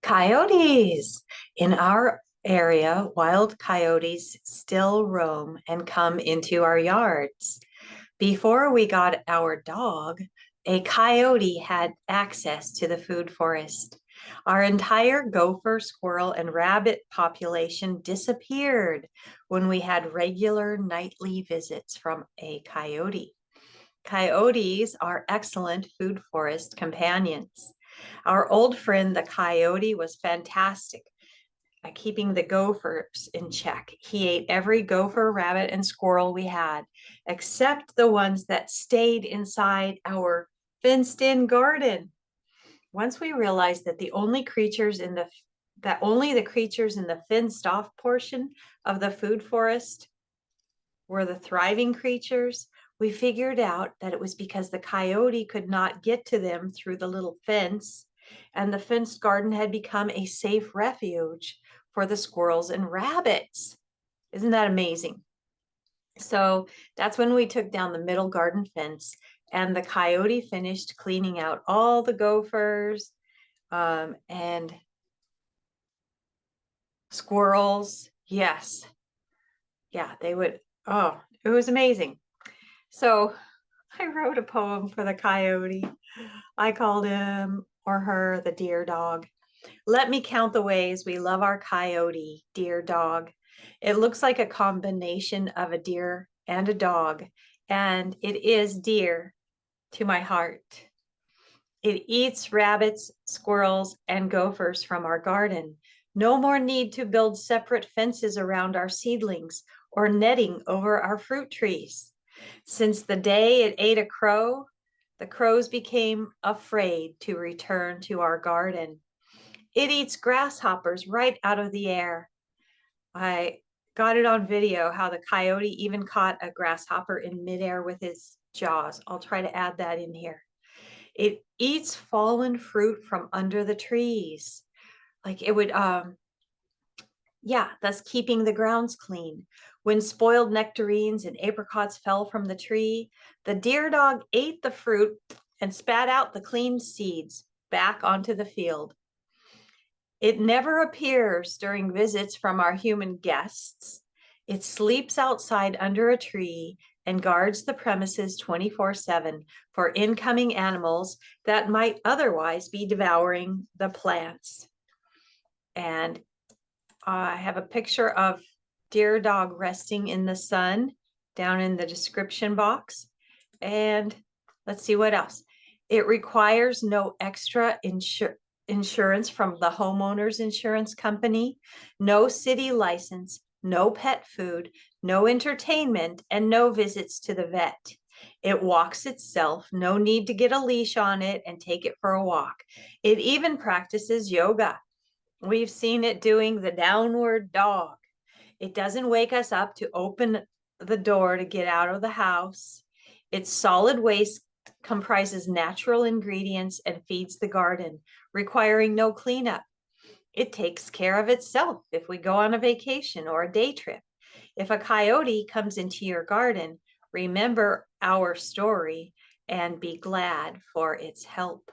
Coyotes. In our area, wild coyotes still roam and come into our yards. Before we got our dog, a coyote had access to the food forest. Our entire gopher, squirrel, and rabbit population disappeared when we had regular nightly visits from a coyote. Coyotes are excellent food forest companions. Our old friend, the coyote, was fantastic at keeping the gophers in check. He ate every gopher, rabbit, and squirrel we had, except the ones that stayed inside our fenced-in garden. Once we realized that only the creatures in the fenced-off portion of the food forest were the thriving creatures, we figured out that it was because the coyote could not get to them through the little fence, and the fenced garden had become a safe refuge for the squirrels and rabbits. Isn't that amazing? So that's when we took down the middle garden fence, and the coyote finished cleaning out all the gophers and squirrels. Yes. Yeah, they would. Oh, it was amazing. So I wrote a poem for the coyote. I called him or her the dear dog. Let me count the ways we love our coyote, dear dog. It looks like a combination of a deer and a dog, and it is dear to my heart. It eats rabbits, squirrels, and gophers from our garden. No more need to build separate fences around our seedlings or netting over our fruit trees. Since the day it ate a crow, the crows became afraid to return to our garden. It eats grasshoppers right out of the air. I got it on video how the coyote even caught a grasshopper in midair with his jaws. I'll try to add that in here. It eats fallen fruit from under the trees. Like it would, yeah, thus keeping the grounds clean. When spoiled nectarines and apricots fell from the tree, the deer dog ate the fruit and spat out the clean seeds back onto the field. It never appears during visits from our human guests. It sleeps outside under a tree and guards the premises 24/7 for incoming animals that might otherwise be devouring the plants. And I have a picture of deer dog resting in the sun down in the description box. And let's see what else. It requires no extra insurance from the homeowner's insurance company, no city license, no pet food, no entertainment, and no visits to the vet. It walks itself, no need to get a leash on it and take it for a walk. It even practices yoga. We've seen it doing the downward dog. It doesn't wake us up to open the door to get out of the house. Its solid waste comprises natural ingredients and feeds the garden, requiring no cleanup. It takes care of itself if we go on a vacation or a day trip. If a coyote comes into your garden, remember our story and be glad for its help.